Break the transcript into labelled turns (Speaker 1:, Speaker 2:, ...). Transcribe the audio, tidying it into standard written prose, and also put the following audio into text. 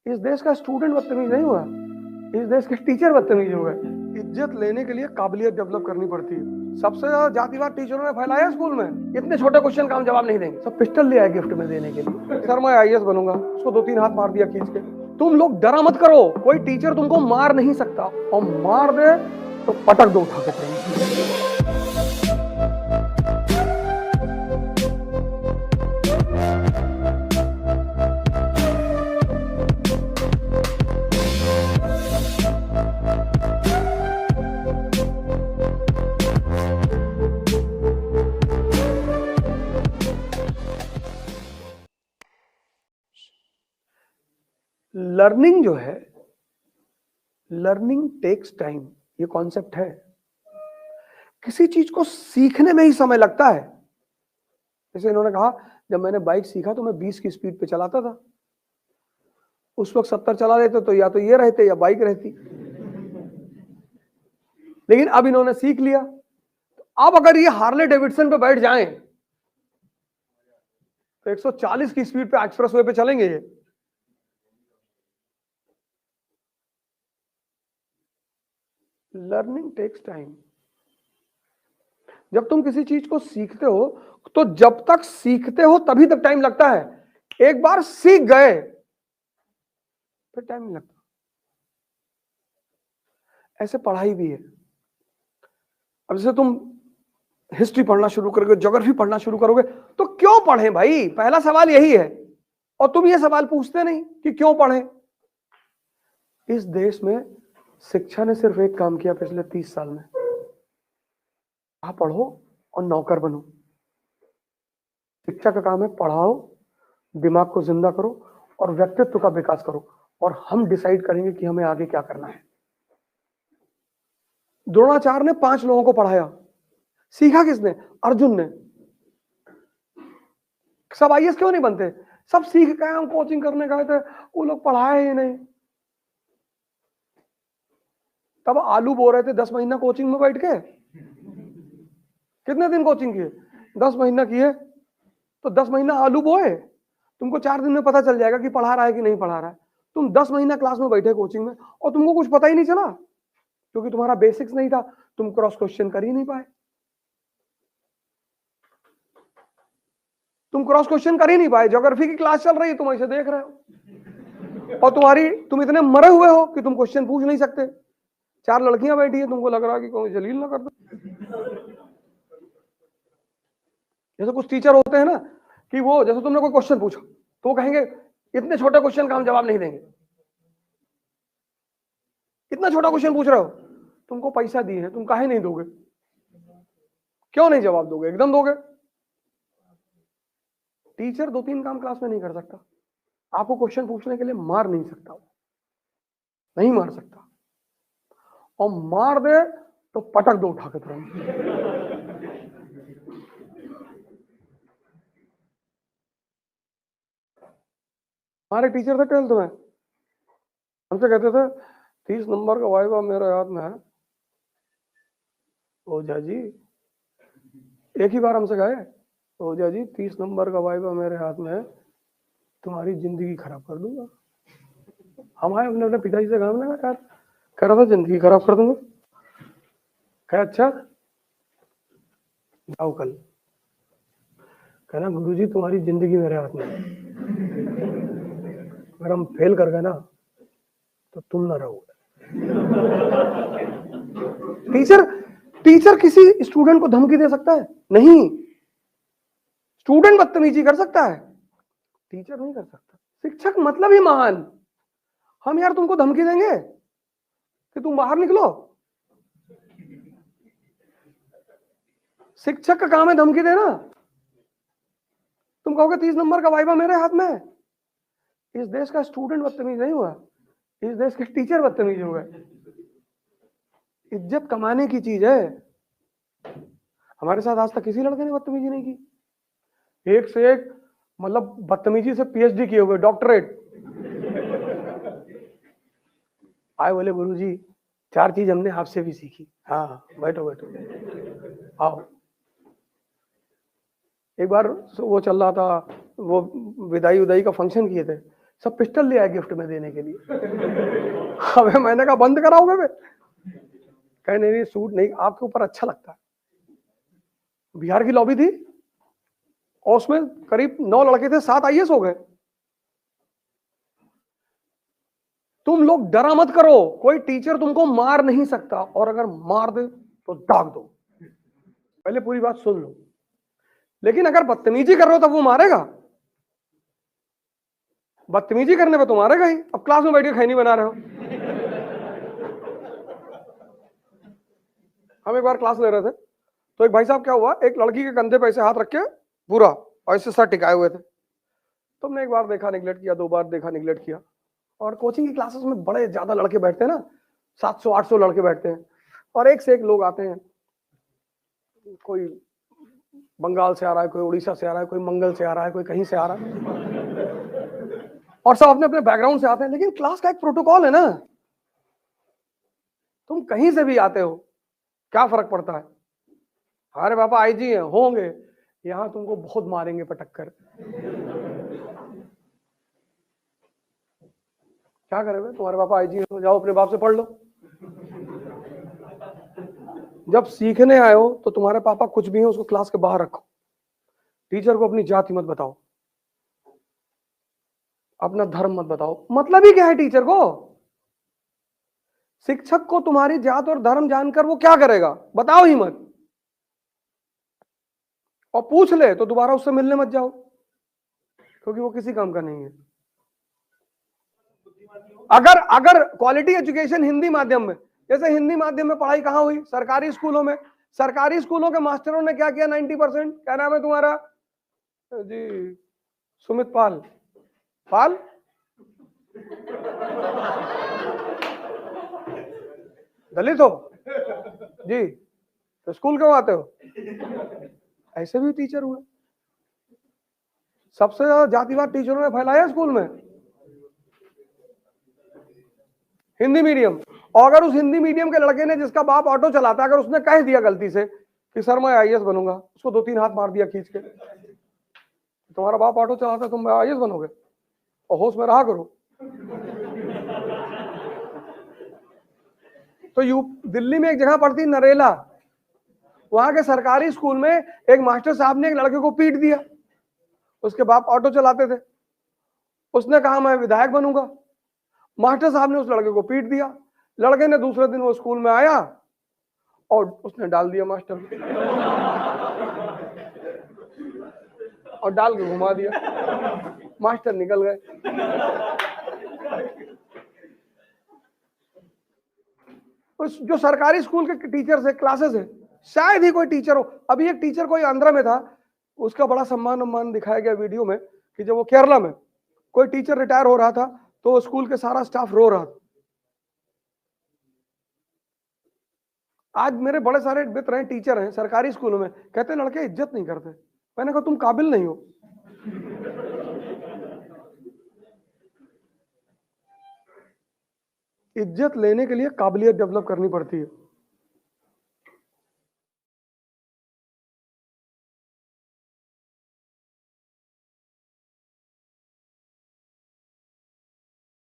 Speaker 1: इस देश का स्टूडेंट बदतमीज नहीं हुआ, इस देश के टीचर बदतमीज हो गए। इज्जत लेने के लिए काबिलियत डेवलप करनी पड़ती है। सबसे ज्यादा जातिवाद टीचरों ने फैलाया स्कूल में। इतने छोटे क्वेश्चन का हम जवाब नहीं देंगे, सब पिस्टल ले आए गिफ्ट में देने के लिए। सर मैं आईएएस बनूंगा, उसको 2-3 हाथ मार दिया खींच के। तुम लोग डरा मत करो, कोई टीचर तुमको मार नहीं सकता, और मार दे तो पटक दो उठा के। लर्निंग जो है, लर्निंग टेक्स टाइम, ये कॉन्सेप्ट है। किसी चीज को सीखने में ही समय लगता है। जैसे इन्होंने कहा, जब मैंने बाइक सीखा तो मैं 20 की स्पीड पे चलाता था। उस वक्त 70 चला लेते तो या तो ये रहते या बाइक रहती। लेकिन अब इन्होंने सीख लिया। अब अगर ये हार्ले डेविडसन पे बैठ जाएं तो 140 की स्पीड पे एक्सप्रेस वे पे चलेंगे ये। Learning takes time. जब तुम किसी चीज को सीखते हो तो जब तक सीखते हो तभी तक टाइम लगता है। एक बार सीख गए फिर टाइम नहीं लगता। ऐसे पढ़ाई भी है। अब जैसे तुम हिस्ट्री पढ़ना शुरू करोगे, ज्योग्राफी पढ़ना शुरू करोगे, तो क्यों पढ़े भाई? पहला सवाल यही है। और तुम ये सवाल पूछते नहीं कि क्यों पढ़े। इस देश में शिक्षा ने सिर्फ एक काम किया पिछले 30 साल में, आप पढ़ो और नौकर बनो। शिक्षा का काम है पढ़ाओ, दिमाग को जिंदा करो और व्यक्तित्व का विकास करो, और हम डिसाइड करेंगे कि हमें आगे क्या करना है। द्रोणाचार्य ने 5 लोगों को पढ़ाया, सीखा किसने? अर्जुन ने। सब आईएएस क्यों नहीं बनते? सब सीख गए, हम कोचिंग करने गए थे, वो लोग पढ़ाए ही नहीं। तब आलू बो रहे थे 10 महीना कोचिंग में बैठ के। कितने दिन कोचिंग किए? 10 महीना किए, तो 10 महीना आलू बोए। तुमको 4 दिन में पता चल जाएगा कि पढ़ा रहा है कि नहीं पढ़ा रहा है। तुम 10 महीना क्लास में बैठे कोचिंग में और तुमको कुछ पता ही नहीं चला, क्योंकि तुम्हारा बेसिक्स नहीं था, तुम क्रॉस क्वेश्चन कर ही नहीं पाए। तुम क्रॉस क्वेश्चन कर ही नहीं पाए। ज्योग्राफी की क्लास चल रही है, तुम ऐसे देख रहे हो, और तुम इतने मरे हुए हो कि तुम क्वेश्चन पूछ नहीं सकते। 4 लड़कियां बैठी है, तुमको लग रहा है कि कोई जलील ना कर दो। जैसे कुछ टीचर होते हैं ना, कि वो जैसे तुमने कोई क्वेश्चन पूछा तो वो कहेंगे इतने छोटे क्वेश्चन का हम जवाब नहीं देंगे। इतना छोटा क्वेश्चन पूछ रहे हो, तुमको पैसा दिए हैं, तुम काहे नहीं दोगे? क्यों नहीं जवाब दोगे? एकदम दोगे। टीचर 2-3 काम क्लास में नहीं कर सकता। आपको क्वेश्चन पूछने के लिए मार नहीं सकता, नहीं मार सकता, और मार दे तो पटक दो उठा के तुरंत। हमारे टीचर थे 12th में, हमसे कहते थे 30 नंबर का वाइवा मेरे हाथ में है। ओझा जी, एक ही बार हमसे कहे, ओझा जी 30 नंबर का वाइवा मेरे हाथ में है, तुम्हारी जिंदगी खराब कर दूंगा। हम आए, हमने अपने पिताजी से काम लगा, यार कह रहा था जिंदगी खराब कर दूंगा। कह अच्छा जाओ कल। कहना गुरुजी तुम्हारी जिंदगी मेरे हाथ में है, अगर हम फेल कर गए ना तो तुम ना रहोगे। टीचर किसी स्टूडेंट को धमकी दे सकता है? नहीं। स्टूडेंट बदतमीजी कर सकता है, टीचर नहीं कर सकता। शिक्षक मतलब ही महान। हम यार तुमको धमकी देंगे कि तुम बाहर निकलो? शिक्षक का काम है धमकी देना। तुम कहोगे 30 नंबर का वाइवा मेरे हाथ में है। इस देश का स्टूडेंट बदतमीज नहीं हुआ, इस देश के टीचर बदतमीज हो गए। इज्जत कमाने की चीज है। हमारे साथ आज तक किसी लड़के ने बदतमीजी नहीं की। एक से एक, मतलब बदतमीजी से पीएचडी किए हुए, डॉक्टरेट। आए बोले गुरुजी 4 चीज हमने आपसे भी सीखी। हाँ बैठो बैठो आओ। एक बार वो चल रहा था, वो विदाई उदाई का फंक्शन किए थे, सब पिस्टल ले आए गिफ्ट में देने के लिए। अबे मैंने कहा बंद कराओगे बे? कहे नहीं सूट नहीं, आपके ऊपर अच्छा लगता है। बिहार की लॉबी थी और उसमें करीब 9 लड़के थे, 7 आईएएस हो गए। तुम लोग डरा मत करो, कोई टीचर तुमको मार नहीं सकता, और अगर मार दे तो दाग दो। पहले पूरी बात सुन लो। लेकिन अगर बदतमीजी कर रहे हो तब वो मारेगा। बदतमीजी करने पे तो मारेगा ही। अब क्लास में बैठ के खैनी बना रहे हो। हम एक बार क्लास ले रहे थे तो एक भाई साहब क्या हुआ, एक लड़की के कंधे पे ऐसे हाथ रख के पूरा ऐसे सर टिकाए हुए थे। तुमने एक बार देखा निगलेक्ट किया, 2 बार देखा निगलेक्ट किया। और कोचिंग की क्लासेस में बड़े ज्यादा लड़के बैठते हैं ना, 700-800 लड़के बैठते हैं, और एक से एक लोग आते हैं। कोई बंगाल से आ रहा है, कोई उड़ीसा से आ रहा है, कोई मंगल से आ रहा है, कोई कहीं से आ रहा है, और सब अपने अपने बैकग्राउंड से आते हैं। लेकिन क्लास का एक प्रोटोकॉल है ना, तुम कहीं से भी आते हो, क्या फर्क पड़ता है? हमारे पापा आईजी हैं, होंगे यहां तुमको बहुत मारेंगे पटक कर। क्या करेंगे? तुम्हारे पापा आईजी हैं तो जाओ अपने बाप से पढ़ लो। जब सीखने आए हो तो तुम्हारे पापा कुछ भी हैं उसको क्लास के बाहर रखो। टीचर को अपनी जाति मत बताओ, अपना धर्म मत बताओ। मतलब ही क्या है टीचर को? शिक्षक को तुम्हारी जात और धर्म जानकर वो क्या करेगा? बताओ ही मत। और पूछ ले तो दोबारा उससे मिलने मत जाओ, क्योंकि वो किसी काम का नहीं है। अगर क्वालिटी एजुकेशन हिंदी माध्यम में, जैसे हिंदी माध्यम में पढ़ाई कहां हुई? सरकारी स्कूलों में। सरकारी स्कूलों के मास्टरों ने क्या किया? 90%। क्या नाम है तुम्हारा जी? सुमित पाल। पाल दलित हो जी, तो स्कूल क्यों आते हो? ऐसे भी टीचर हुए। सबसे ज्यादा जातिवाद टीचरों ने फैलाया स्कूल में, हिंदी मीडियम। और अगर उस हिंदी मीडियम के लड़के ने, जिसका बाप ऑटो चलाता है, अगर उसने कह दिया गलती से कि सर मैं आईएएस बनूंगा, उसको 2-3 हाथ मार दिया खींच के, तुम्हारा बाप ऑटो चलाता है तुम आईएएस बनोगे? और होश में रहा करो। तो दिल्ली में एक जगह पड़ती नरेला, वहां के सरकारी स्कूल में एक मास्टर साहब ने एक लड़के को पीट दिया। उसके बाप ऑटो चलाते थे, उसने कहा मैं विधायक बनूंगा। मास्टर साहब ने उस लड़के को पीट दिया। लड़के ने दूसरे दिन वो स्कूल में आया और उसने डाल दिया मास्टर और डाल के घुमा दिया। मास्टर निकल गए। उस जो सरकारी स्कूल के टीचर्स है, क्लासेस है, शायद ही कोई टीचर हो। अभी एक टीचर कोई आंध्रा में था, उसका बड़ा सम्मान दिखाया गया वीडियो में कि जब वो केरला में कोई टीचर रिटायर हो रहा था तो स्कूल के सारा स्टाफ रो रहा था। आज मेरे बड़े सारे मित्र हैं, टीचर हैं सरकारी स्कूलों में, कहते लड़के इज्जत नहीं करते। मैंने कहा तुम काबिल नहीं हो। इज्जत लेने के लिए काबिलियत डेवलप करनी पड़ती है।